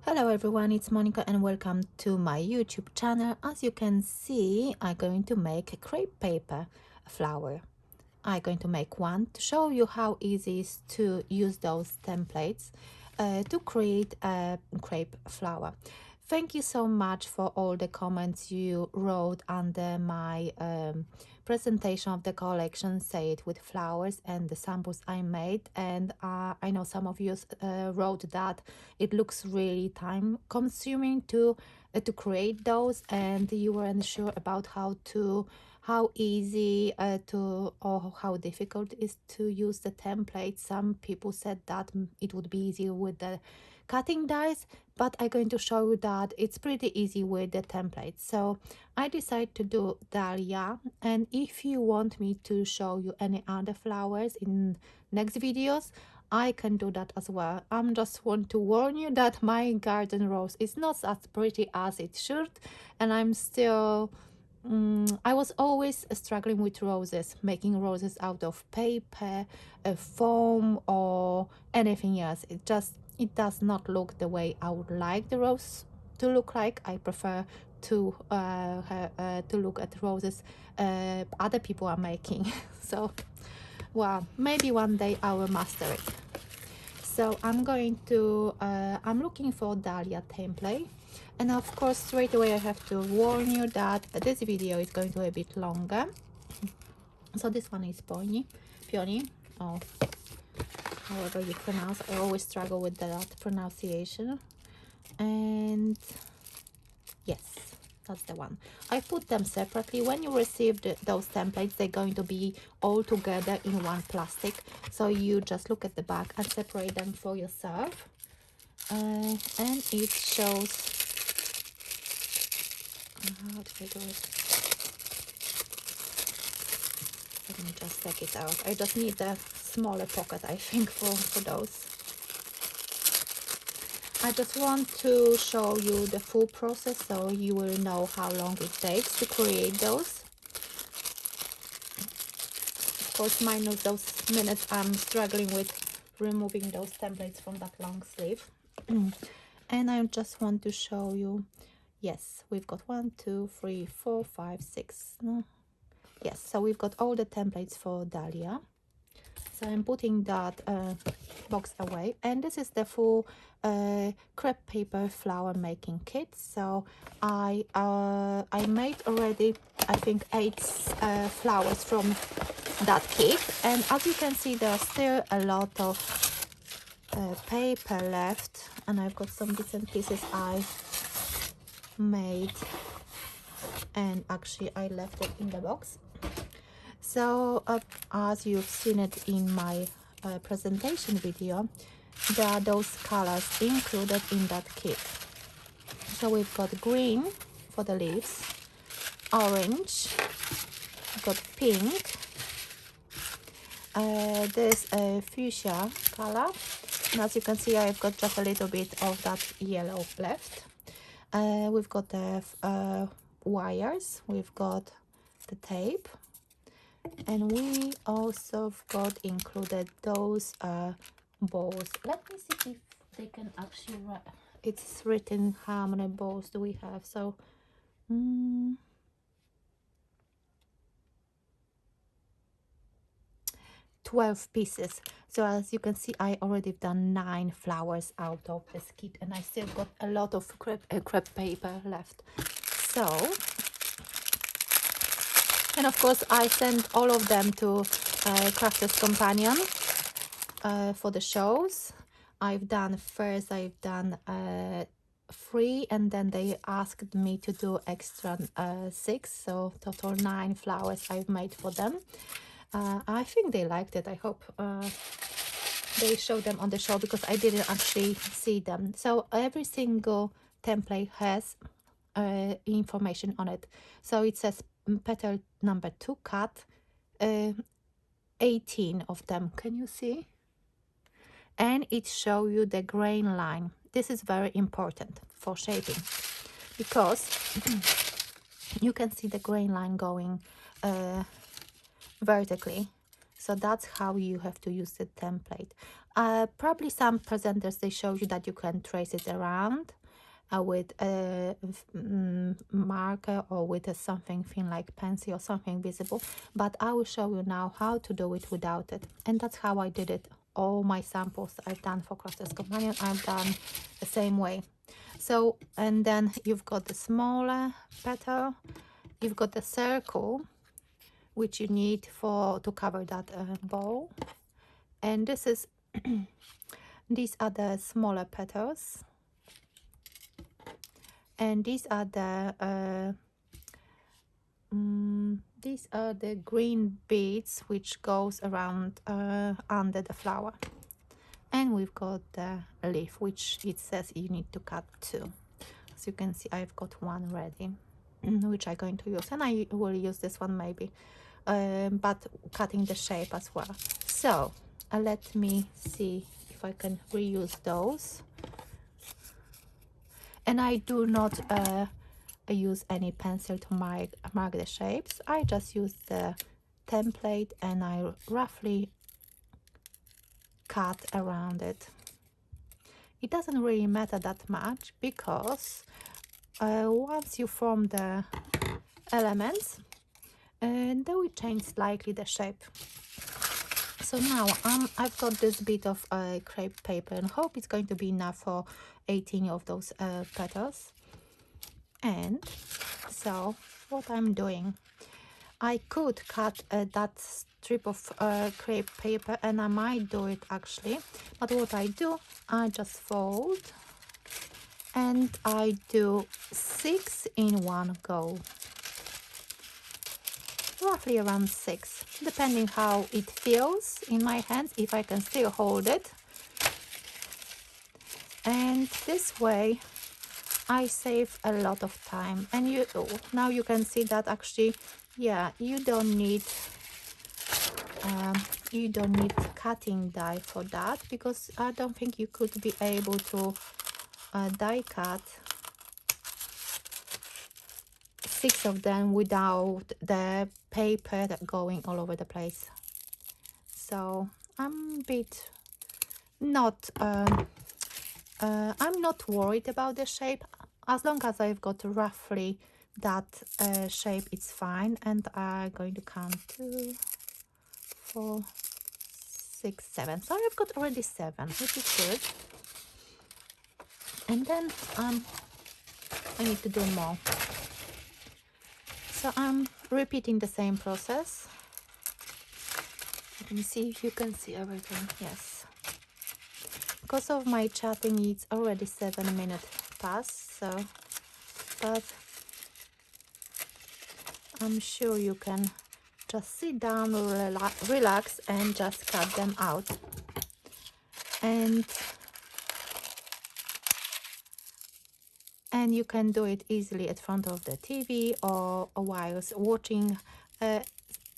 Hello everyone, it's Monika and welcome to my YouTube channel. As you can see, I'm going to make a crepe paper flower. I'm going to make one to show you how easy it is to use those templates to create a crepe flower. Thank you so much for all the comments you wrote under my presentation of the collection, say it with flowers, and the samples I made. And I know some of you wrote that it looks really time consuming to create those, and you were unsure about how easy or how difficult it is to use the template. Some people said that it would be easier with the cutting dies, but I'm going to show you that it's pretty easy with the template. So I decided to do Dahlia, and if you want me to show you any other flowers in next videos, I can do that as well. I'm just want to warn you that my garden rose is not as pretty as it should, and I'm still I was always struggling with roses, making roses out of paper, foam, or anything else. It does not look the way I would like the rose to look like. I prefer to look at roses other people are making. So, well, maybe one day I will master it. So I'm looking for Dahlia template, and of course straight away I have to warn you that this video is going to be a bit longer. So this one is peony, or however you pronounce. I always struggle with that pronunciation. And yes, that's the one. I put them separately. When you receive those templates, they're going to be all together in one plastic, so you just look at the back and separate them for yourself. And it shows how do I do it? Let me just take it out. I just need a smaller pocket, I think, for those. I just want to show you the full process so you will know how long it takes to create those. Of course, minus those minutes I'm struggling with removing those templates from that long sleeve. And I just want to show you, yes, we've got 1, 2, 3, 4, 5, 6. No. Yes, so we've got all the templates for Dahlia. So I'm putting that box away, and this is the full crepe paper flower making kit. So I made already, I think, 8 flowers from that kit, and as you can see there's still a lot of paper left, and I've got some bits and pieces I made, and actually I left it in the box. So as you've seen it in my presentation video, there are those colors included in that kit. So we've got green for the leaves, orange, we've got pink, there's a fuchsia color, and as you can see I've got just a little bit of that yellow left. We've got the wires, we've got the tape, and we also got included those balls. Let me see if they can actually it's written how many balls do we have. So 12 pieces. So as you can see I already done 9 flowers out of this kit, and I still got a lot of crepe paper left. So, and of course I sent all of them to Crafter's Companion for the shows. I've done 3, and then they asked me to do extra 6, so total 9 flowers I've made for them. I think they liked it. I hope they showed them on the show, because I didn't actually see them. So every single template has information on it. So it says petal number 2 cut, 18 of them. Can you see? And it shows you the grain line. This is very important for shaping, because you can see the grain line going vertically. So that's how you have to use the template. Probably some presenters, they show you that you can trace it around with a marker or with something thin like pencil or something visible, but I will show you now how to do it without it. And that's how I did it. All my samples I've done for Crafter's Companion, I've done the same way. So, and then you've got the smaller petal, you've got the circle which you need for to cover that bowl, and this is these are the smaller petals, and these are the green beads which goes around under the flower. And we've got the leaf which it says you need to cut two. As you can see, I've got one ready, which I'm going to use, and I will use this one maybe, but cutting the shape as well. So let me see if I can reuse those. And I do not use any pencil to mark the shapes. I just use the template and I roughly cut around it. It doesn't really matter that much because once you form the elements, they will change slightly the shape. So now I've got this bit of crepe paper and hope it's going to be enough for 18 of those petals. And so what I'm doing, I could cut that strip of crepe paper, and I might do it actually, but what I do, I just fold and I do 6 in one go, roughly around 6, depending how it feels in my hands, if I can still hold it. And this way I save a lot of time. And now you can see that actually, yeah, you don't need cutting die for that, because I don't think you could be able to die cut 6 of them without the paper going all over the place. So I'm a bit not I'm not worried about the shape. As long as I've got roughly that shape, it's fine. And I'm going to count 2, 4, 6, 7. So I've got already 7, which is good. And then I need to do more. So I'm repeating the same process. Let me see if you can see everything. Yes. Because of my chatting, it's already 7 minutes past, so, but I'm sure you can just sit down, relax and just cut them out. And you can do it easily at front of the TV or while watching a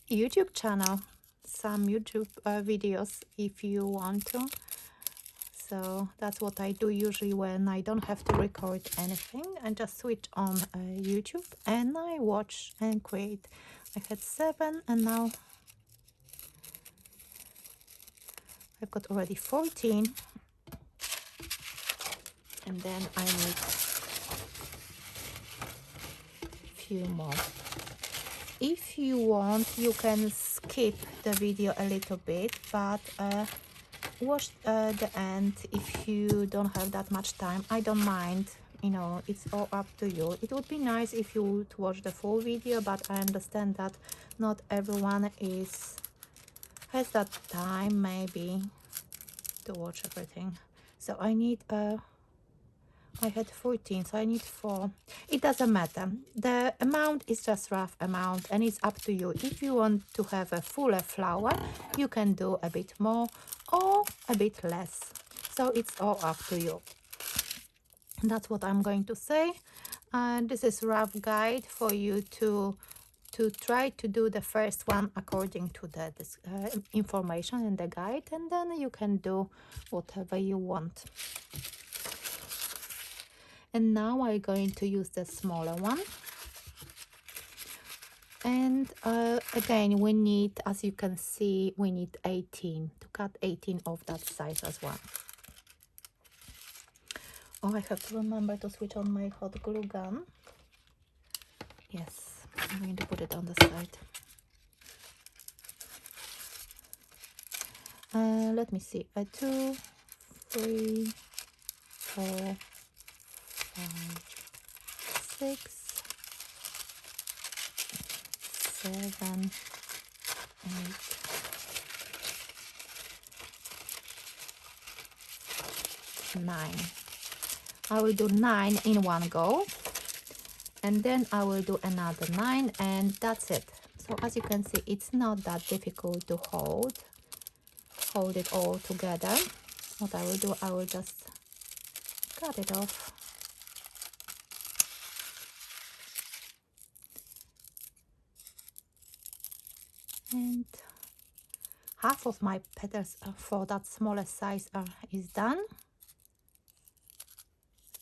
YouTube channel, some YouTube videos if you want to. So that's what I do usually when I don't have to record anything. I just switch on YouTube and I watch and create. I had 7 and now I've got already 14. And then I need a few more. If you want, you can skip the video a little bit, but watch the end if you don't have that much time. I don't mind, you know, it's all up to you. It would be nice if you would watch the full video, but I understand that not everyone has that time maybe to watch everything. So I need I had 14, so I need 4. It doesn't matter. The amount is just rough amount and it's up to you. If you want to have a fuller flower, you can do a bit more or a bit less. So it's all up to you. And that's what I'm going to say. This is rough guide for you to try to do the first one according to the information in the guide, and then you can do whatever you want. And now I'm going to use the smaller one. And again, we need, as you can see, we need 18 to cut 18 of that size as well. Oh, I have to remember to switch on my hot glue gun. Yes, I'm going to put it on the side. Let me see. 2, 3, 4, 5, 6, 7, 8, 9. I will do 9 in one go, and then I will do another 9, and that's it. So as you can see, it's not that difficult to hold it all together. What I will do, I will just cut it off. And half of my petals for that smaller size is done.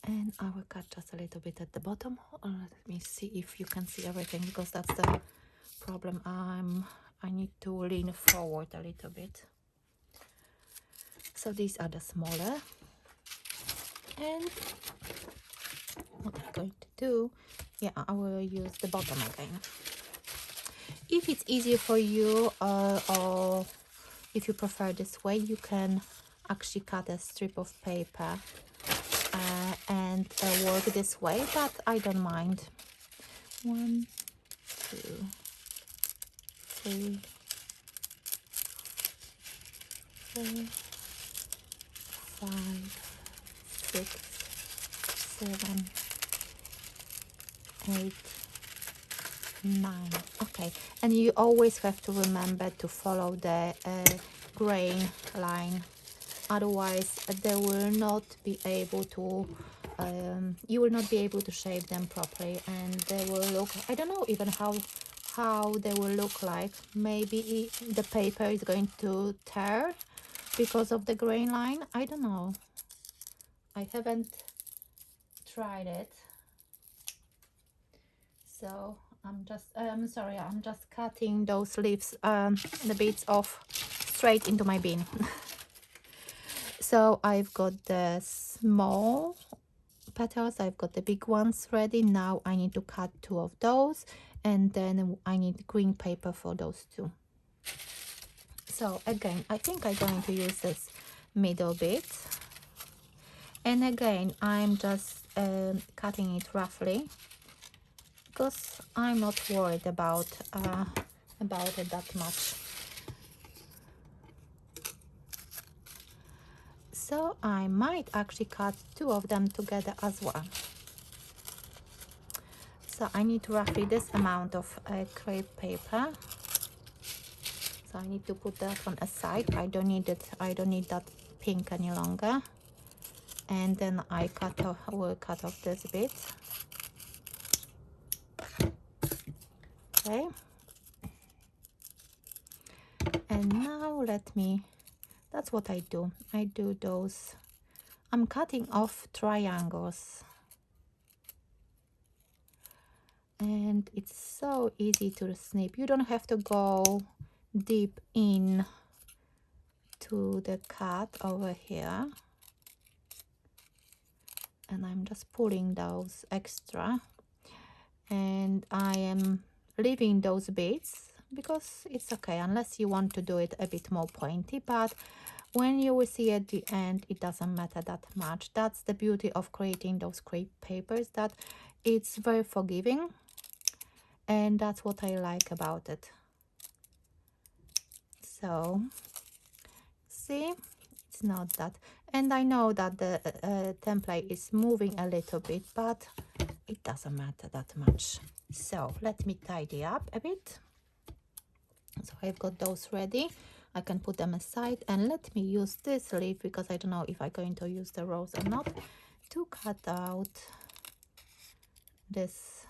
And I will cut just a little bit at the bottom. Let me see if you can see everything, because that's the problem. I need to lean forward a little bit. So these are the smaller. And what I'm going to do, yeah, I will use the bottom again. If it's easier for you, or if you prefer this way, you can actually cut a strip of paper and work this way, but I don't mind. 1, 2, 3, 4, 5, 6, 7, 8, 9. Okay, and you always have to remember to follow the grain line, otherwise they will not be able to you will not be able to shape them properly, and they will look, I don't know even how they will look like. Maybe the paper is going to tear because of the grain line. I don't know, I haven't tried it. So I'm just cutting those leaves, the bits off straight into my bin. So I've got the small petals, I've got the big ones ready. Now I need to cut 2 of those, and then I need green paper for those 2. So again, I think I'm going to use this middle bit, and again I'm just cutting it roughly, because I'm not worried about it that much. So I might actually cut 2 of them together as well. So I need roughly this amount of crepe paper. So I need to put that one aside. I don't need it. I don't need that pink any longer. And then I will cut off this bit. Okay. And now that's what I do. I do those. I'm cutting off triangles. And it's so easy to snip. You don't have to go deep in to the cut over here. And I'm just pulling those extra. And I am leaving those bits because it's okay, unless you want to do it a bit more pointy. But when you will see at the end, it doesn't matter that much. That's the beauty of creating those crepe papers, that it's very forgiving. And that's what I like about it. So, see, it's not that. And I know that the template is moving a little bit, but it doesn't matter that much. So, let me tidy up a bit. So, I've got those ready. I can put them aside, and let me use this leaf, because I don't know if I'm going to use the rose or not, to cut out this.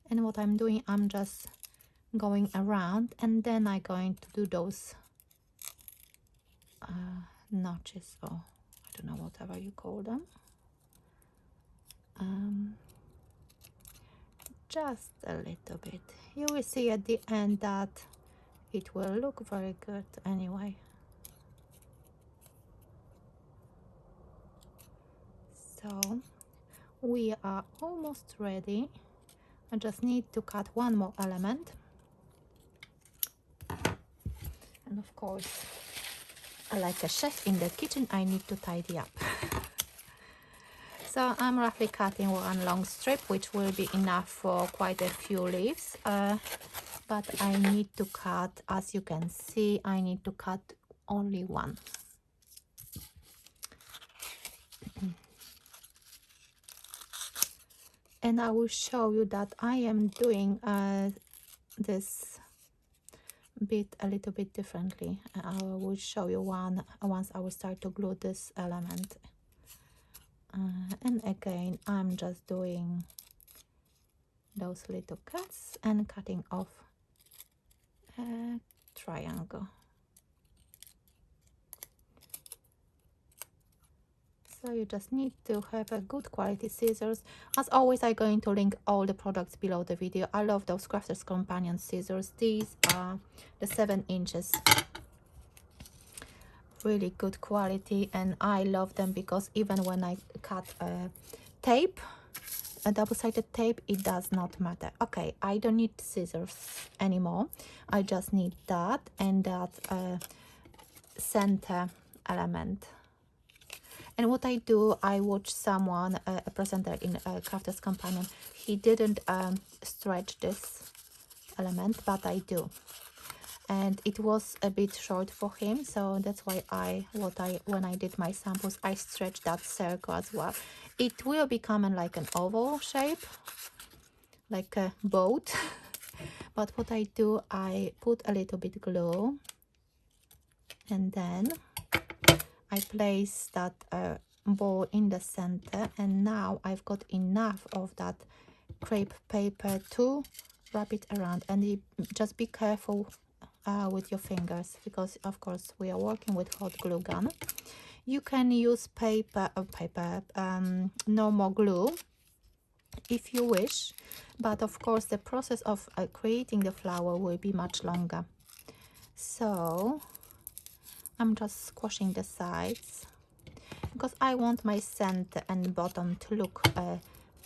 And what I'm doing, I'm just going around, and then I'm going to do those notches, or I don't know, whatever you call them, just a little bit. You will see at the end that it will look very good anyway. So we are almost ready. I just need to cut one more element. And of course, like a chef in the kitchen, I need to tidy up. So I'm roughly cutting one long strip, which will be enough for quite a few leaves. But I need to cut, as you can see, I need to cut only one. And I will show you that I am doing this bit a little bit differently. I will show you once I will start to glue this element. And again, I'm just doing those little cuts and cutting off a triangle. So you just need to have a good quality scissors. As always, I'm going to link all the products below the video. I love those Crafters Companion scissors. These are the 7 inches. Really good quality, and I love them because even when I cut tape, a double-sided tape, it does not matter. Okay, I don't need scissors anymore. I just need that and that center element. And what I do, I watch someone, a presenter in Crafters Companion. He didn't stretch this element, but I do. And it was a bit short for him, so that's why when I did my samples, I stretched that circle as well. It will become like an oval shape, like a boat. But what I do, I put a little bit glue, and then I place that ball in the center, and now I've got enough of that crepe paper to wrap it around. And just be careful with your fingers, because of course we are working with hot glue gun. You can use normal glue if you wish, but of course the process of creating the flower will be much longer. So I'm just squashing the sides because I want my center and bottom to look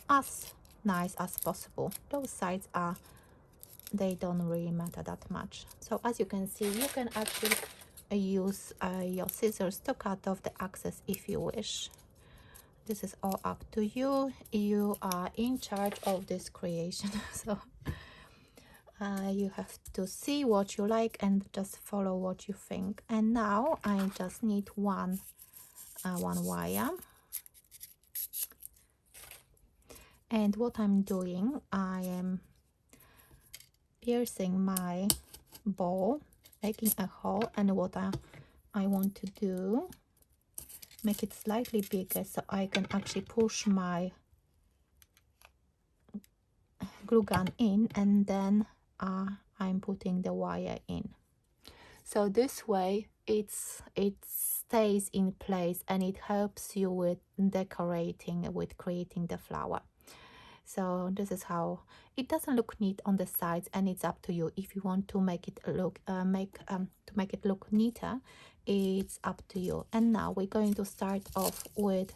as nice as possible. Those sides they don't really matter that much. So as you can see, you can actually use your scissors to cut off the excess if you wish. This is all up to you. You are in charge of this creation. So you have to see what you like and just follow what you think. And now I just need one wire. And what I'm doing, I am piercing my ball, making a hole, and what I want to do, make it slightly bigger so I can actually push my glue gun in, and then I'm putting the wire in. So this way it stays in place and it helps you with decorating, with creating the flower. So this is how it doesn't look neat on the sides, and it's up to you. If you want to make it look make it look neater, it's up to you. And now we're going to start off with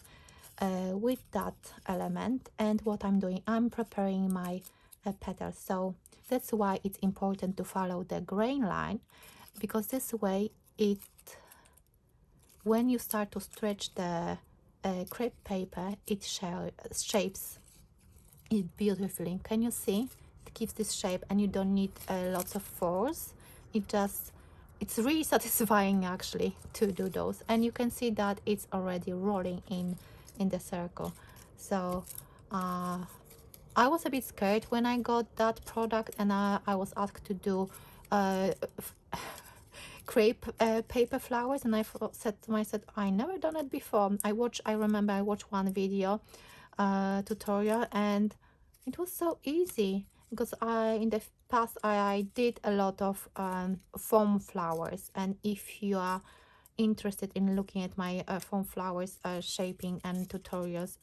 that element. And what I'm doing, I'm preparing my petals. So that's why it's important to follow the grain line, because this way when you start to stretch the crepe paper, it shapes it beautifully. Can you see? It gives this shape, and you don't need lots of force. It's really satisfying actually to do those, and you can see that it's already rolling in the circle. So I was a bit scared when I got that product, and I was asked to do crepe paper flowers, and I said to myself, I never done it before. I remember I watched one video tutorial, and it was so easy, because in the past I did a lot of foam flowers, and if you are interested in looking at my foam flowers shaping and tutorials,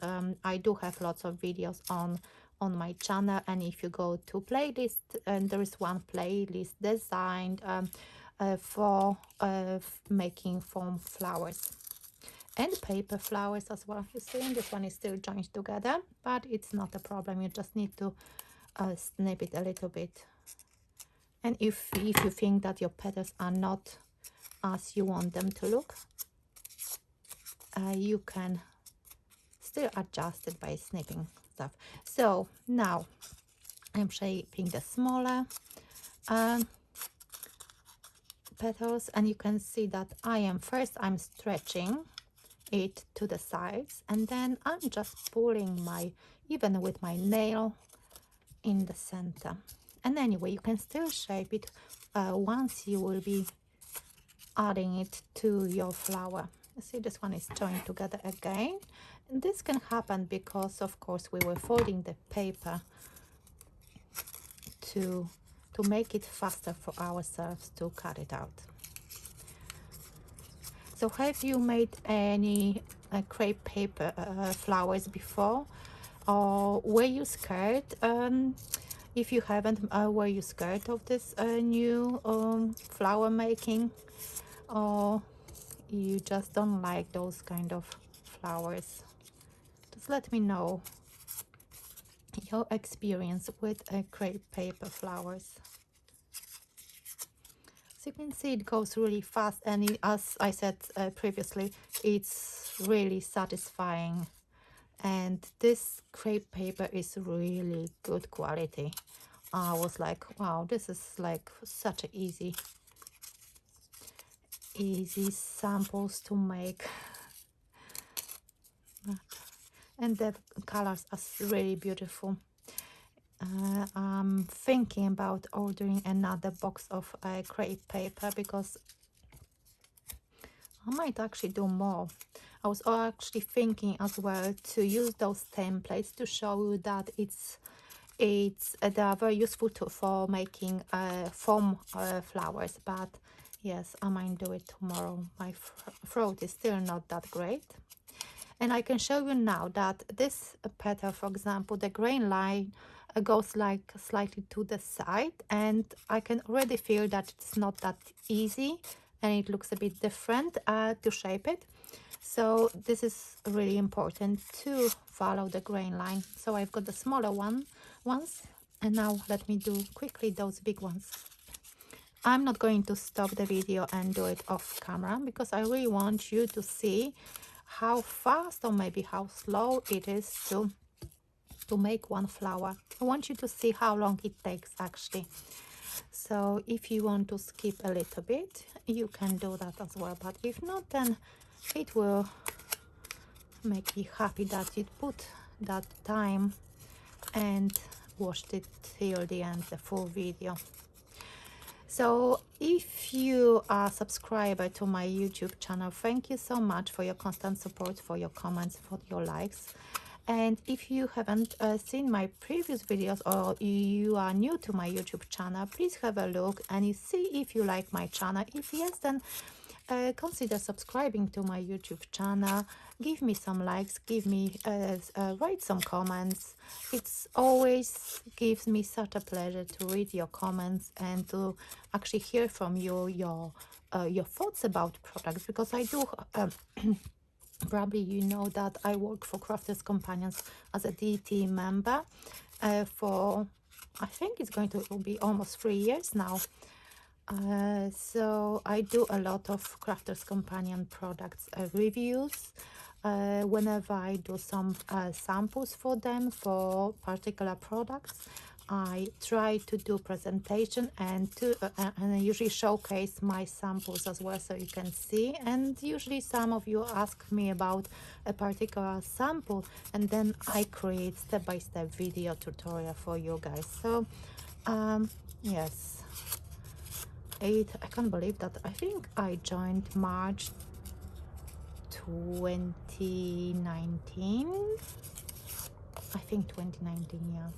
I do have lots of videos on on my channel, and if you go to playlist, and there is one playlist designed for making foam flowers and paper flowers as well. You see, this one is still joined together, but it's not a problem. You just need to snip it a little bit. And if you think that your petals are not as you want them to look, you can still adjust it by snipping stuff. So now I'm shaping the smaller petals, and you can see that I'm stretching it to the sides, and then I'm just pulling even with my nail in the center. And anyway, you can still shape it once you will be adding it to your flower. You see, this one is joined together again, and this can happen because of course we were folding the paper to make it faster for ourselves to cut it out. So have you made any crepe paper flowers before, or were you scared? If you haven't, were you scared of this new flower making, or you just don't like those kind of flowers? Just let me know your experience with crepe paper flowers. So you can see it goes really fast, and as I said previously, it's really satisfying, and this crepe paper is really good quality. I was like, wow, this is like such a easy samples to make. And the colors are really beautiful. I'm thinking about ordering another box of crepe paper because I might actually do more. I was actually thinking as well to use those templates to show you that they are very useful for making foam flowers. But yes, I might do it tomorrow. My throat is still not that great. And I can show you now that this petal, for example, the grain line goes like slightly to the side, and I can already feel that it's not that easy and it looks a bit different to shape it. So this is really important to follow the grain line. So I've got the smaller ones, and now let me do quickly those big ones. I'm not going to stop the video and do it off camera because I really want you to see how fast or maybe how slow it is to make one flower. I want you to see how long it takes actually. So if you want to skip a little bit, you can do that as well, but if not, then it will make me happy that you put that time and watched it till the end, the full video. So if you are a subscriber to my YouTube channel, thank you so much for your constant support, for your comments, for your likes. And if you haven't seen my previous videos, or you are new to my YouTube channel, please have a look and you see if you like my channel. If yes, then consider subscribing to my YouTube channel. Give me some likes, give me write some comments. It's always gives me such a pleasure to read your comments and to actually hear from you your thoughts about products, because I do probably you know that I work for Crafters Companions as a DT member for, I think it's going to be almost 3 years now. So I do a lot of Crafters Companion products reviews. Whenever I do some samples for them for particular products, I try to do presentation and I usually showcase my samples as well, so you can see. And usually some of you ask me about a particular sample, and then I create step-by-step video tutorial for you guys. So yes, I can't believe that I think I joined March 2019. I think 2019, yeah.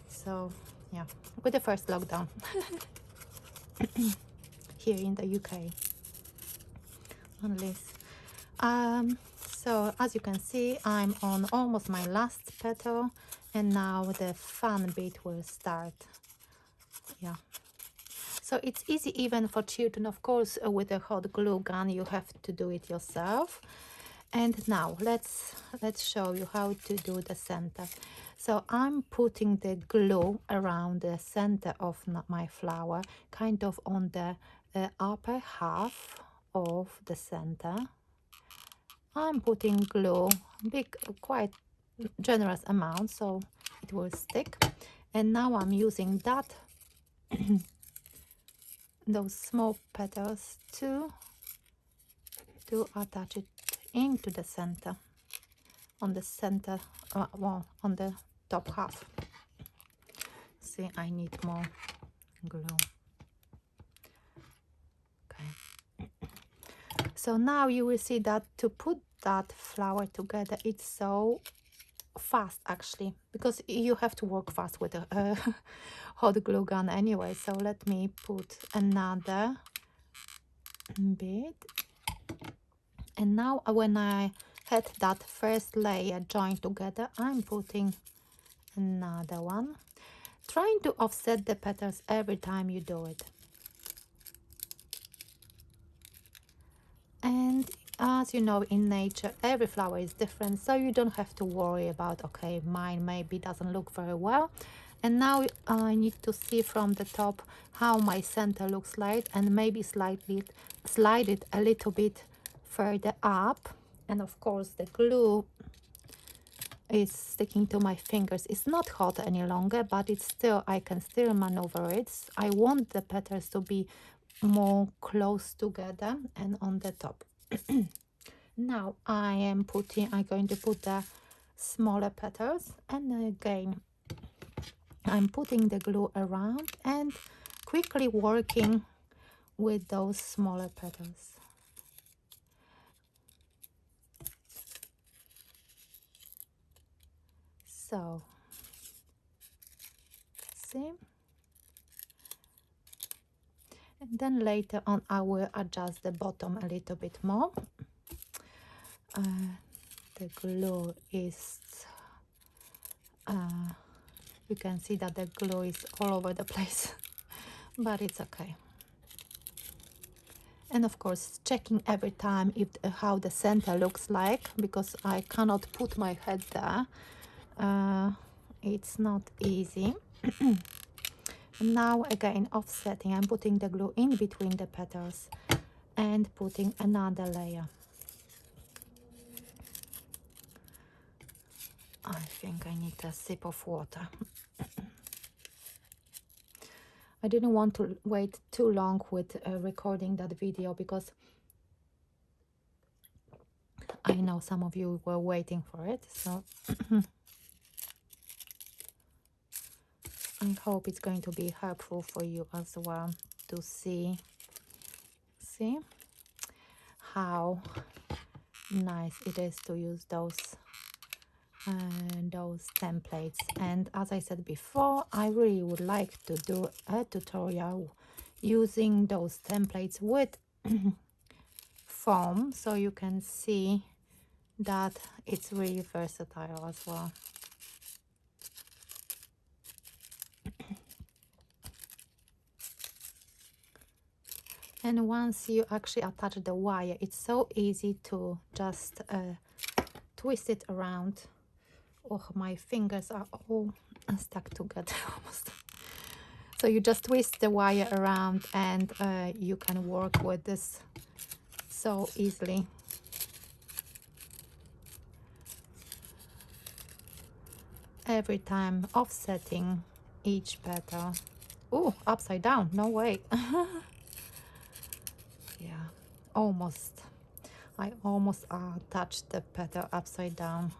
So yeah, with the first lockdown here in the UK on this. So as you can see, I'm on almost my last petal, And now the fun bit will start. Yeah. So it's easy even for children, of course. With a hot glue gun you have to do it yourself. And now let's show you how to do the center. So I'm putting the glue around the center of my flower, kind of on the upper half of the center. I'm putting glue, big, quite generous amount, so it will stick. And now I'm using that those small petals to attach it into the center, on the center, well, on the top half. See, I need more glue. Okay. So now you will see that to put that flower together, it's so fast actually, because you have to work fast with a hot glue gun anyway. So let me put another bit. And now when I had that first layer joined together, I'm putting another one, trying to offset the petals every time you do it. And as you know, in nature every flower is different, so you don't have to worry about, okay, mine maybe doesn't look very well. And now I need to see from the top how my center looks like, and maybe slide it a little bit further up. And of course the glue is sticking to my fingers. It's not hot any longer, but it's still, I can still maneuver it. I want the petals to be more close together and on the top. Now I'm going to put the smaller petals, and again I'm putting the glue around and quickly working with those smaller petals. So, see? And then later on I will adjust the bottom a little bit more. The glue is, you can see that the glue is all over the place, but it's okay. And of course checking every time if how the center looks like, because I cannot put my head there. It's not easy. Now again offsetting, I'm putting the glue in between the petals and putting another layer. I think I need a sip of water. I didn't want to wait too long with recording that video, because I know some of you were waiting for it, so I hope it's going to be helpful for you as well to see how nice it is to use those templates. And as I said before, I really would like to do a tutorial using those templates with foam, so you can see that it's really versatile as well. And once you actually attach the wire, it's so easy to just twist it around. Oh, my fingers are all stuck together almost. So you just twist the wire around and you can work with this so easily. Every time offsetting each petal. Oh, upside down, no way. Yeah, almost. I almost touched the petal upside down.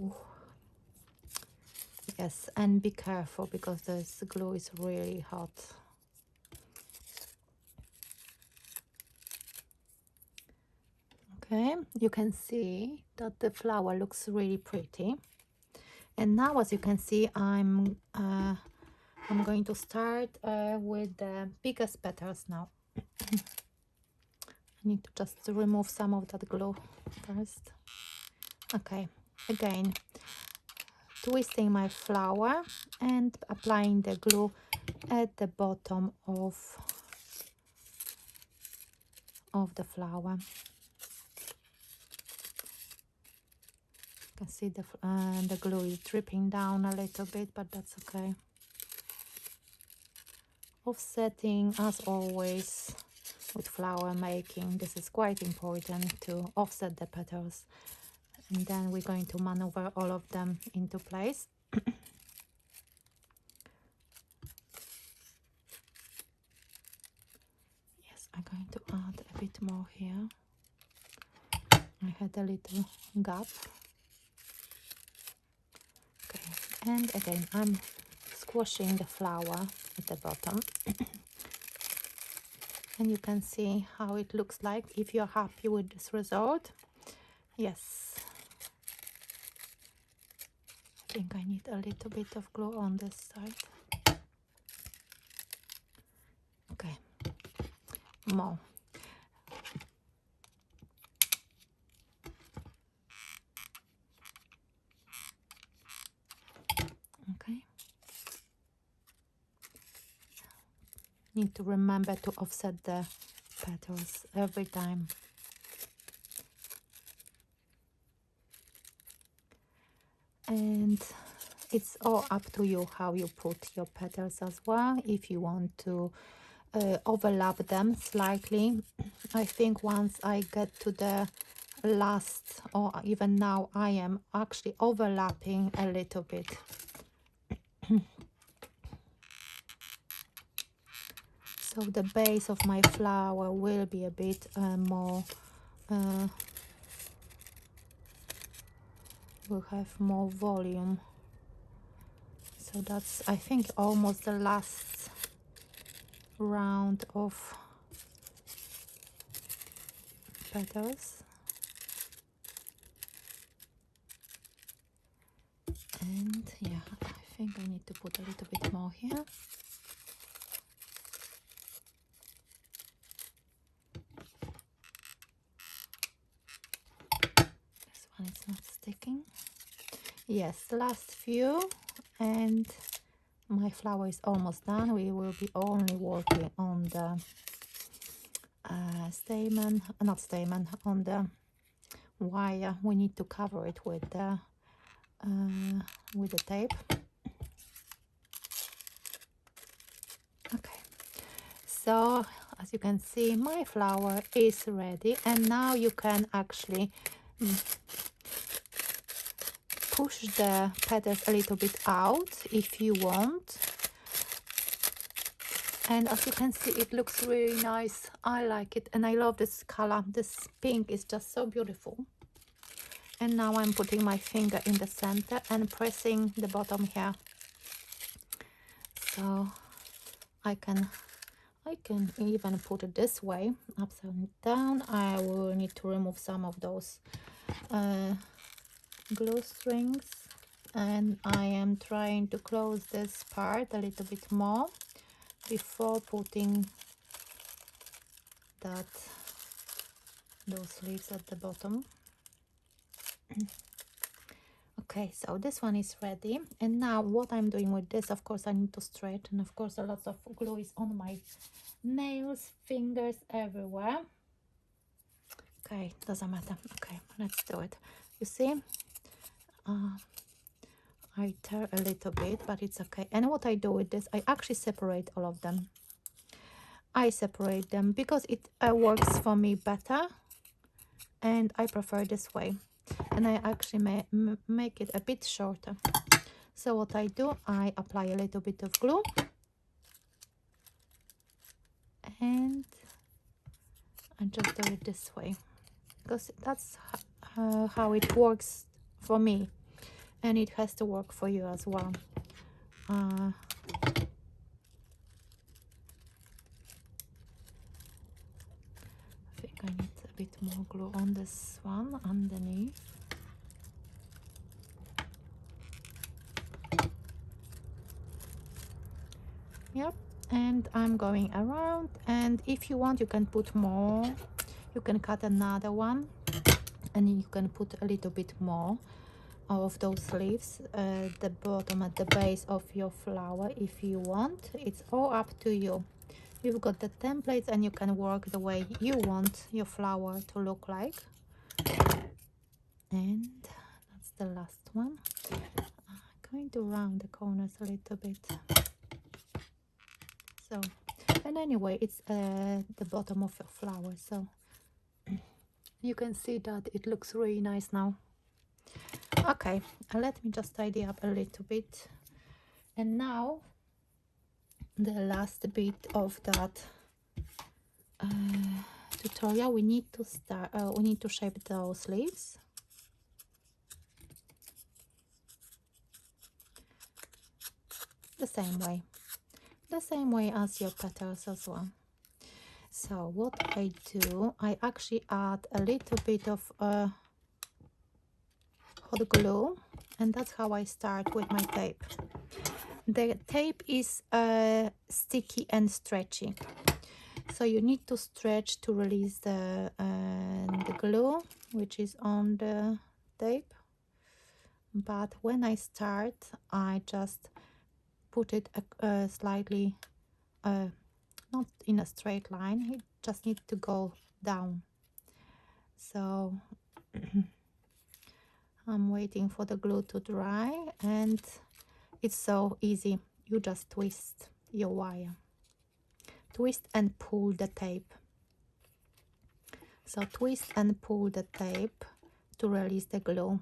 Ooh. Yes, and be careful because this glue is really hot. Okay, you can see that the flower looks really pretty. And now, as you can see, I'm going to start with the biggest petals now. I need to just remove some of that glue first. Okay, again twisting my flower and applying the glue at the bottom of the flower. You can see the glue is dripping down a little bit, but that's okay. Offsetting, as always with flower making, this is quite important to offset the petals, and then we're going to maneuver all of them into place. Yes, I'm going to add a bit more here. I had a little gap. Okay, and again I'm squashing the flower at the bottom. And you can see how it looks like if you're happy with this result. Yes, I think I need a little bit of glue on this side. Okay, more. Okay, need to remember to offset the petals every time. And it's all up to you how you put your petals as well. If you want to overlap them slightly, I think once I get to the last, or even now, I am actually overlapping a little bit. So the base of my flower will be a bit more, will have more volume. So that's, I think, almost the last round of petals. And yeah, I think I need to put a little bit more here. This one is not sticking. Yes, the last few, and my flower is almost done. We will be only working on the stamen, not stamen, on the wire. We need to cover it with the tape. Okay, so as you can see, my flower is ready, and now you can actually push the petals a little bit out if you want. And as you can see, it looks really nice. I like it, and I love this color. This pink is just so beautiful. And now I'm putting my finger in the center and pressing the bottom here, so I can even put it this way, upside down. I will need to remove some of those glue strings, and I am trying to close this part a little bit more before putting those leaves at the bottom. Okay, so this one is ready, and now what I'm doing with this, of course I need to stretch, and of course a lot of glue is on my nails, fingers, everywhere. Okay, doesn't matter. Okay, let's do it. You see, I tear a little bit, but it's okay. And what I do with this, I actually separate all of them. I separate them because it works for me better, and I prefer this way. And I actually make it a bit shorter. So what I do, I apply a little bit of glue, and I just do it this way, because that's how it works for me, and it has to work for you as well. I think I need a bit more glue on this one underneath. Yep, and I'm going around, and if you want you can put more, you can cut another one and you can put a little bit more, of those leaves, the bottom at the base of your flower if you want. It's all up to you. You've got the templates and you can work the way you want your flower to look like. And that's the last one. I'm going to round the corners a little bit. So, and anyway, it's the bottom of your flower, so you can see that it looks really nice now. Okay, let me just tidy up a little bit. And now the last bit of that tutorial, we need to start. We need to shape those leaves. The same way as your petals as well. So what I do, I actually add a little bit of hot glue, and that's how I start with my tape. The tape is sticky and stretchy, so you need to stretch to release the glue which is on the tape. But when I start, I just put it slightly not in a straight line, it just needs to go down. So I'm waiting for the glue to dry, and it's so easy. You just twist your wire, twist and pull the tape. So twist and pull the tape to release the glue,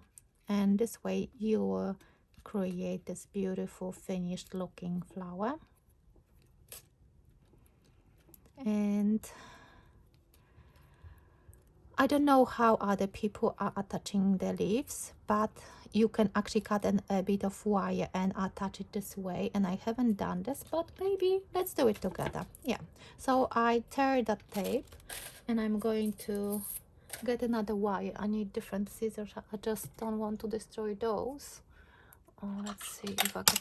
and this way you will create this beautiful finished looking flower. And I don't know how other people are attaching the leaves, but you can actually cut a bit of wire and attach it this way, and I haven't done this, but maybe let's do it together. Yeah, so I tear that tape and I'm going to get another wire. I need different scissors. I just don't want to destroy those. Let's see if I can.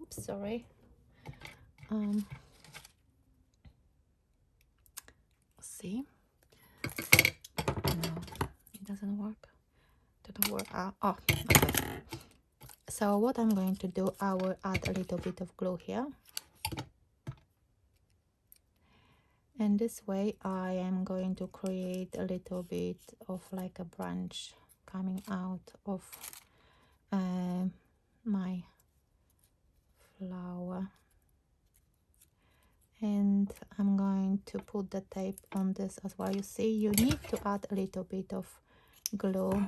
Oops, sorry. See, no, it doesn't work. Didn't work. Oh, okay. So what I'm going to do, I will add a little bit of glue here, and this way I am going to create a little bit of like a branch coming out of my flower. And I'm going to put the tape on this as well. You see, you need to add a little bit of glue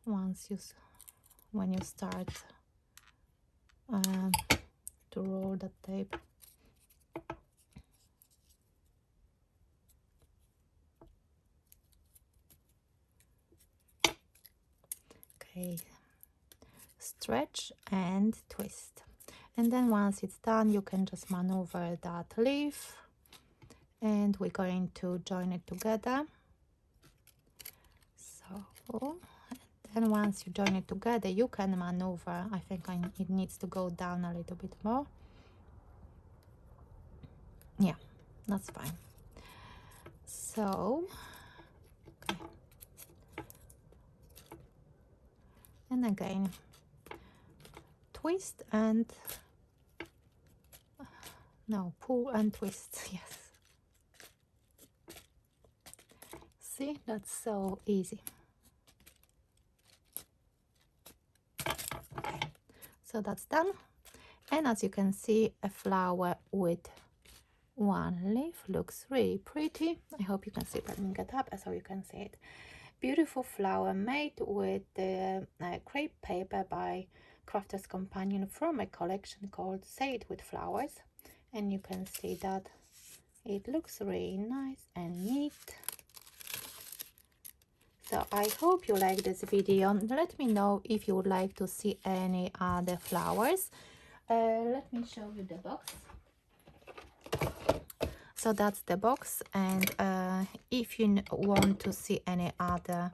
when you start to roll the tape. Okay, stretch and twist, and then once it's done, you can just maneuver that leaf, and we're going to join it together. So, and once you join it together, you can maneuver. I think it needs to go down a little bit more. Yeah, that's fine. So, okay. And again, twist and no, pull and twist. Yes. See, that's so easy. Okay. So that's done. And as you can see, a flower with one leaf looks really pretty. I hope you can see it. Let me get up so you can see it. Beautiful flower made with the crepe paper by Crafter's Companion from a collection called Say It With Flowers. And you can see that it looks really nice and neat. So I hope you like this video. Let me know if you would like to see any other flowers. Let me show you the box. So that's the box, and if you want to see any other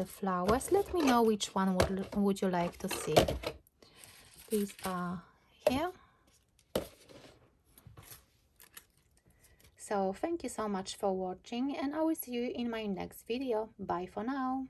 flowers, let me know which one would you like to see. These are here. So thank you so much for watching, and I will see you in my next video. Bye for now.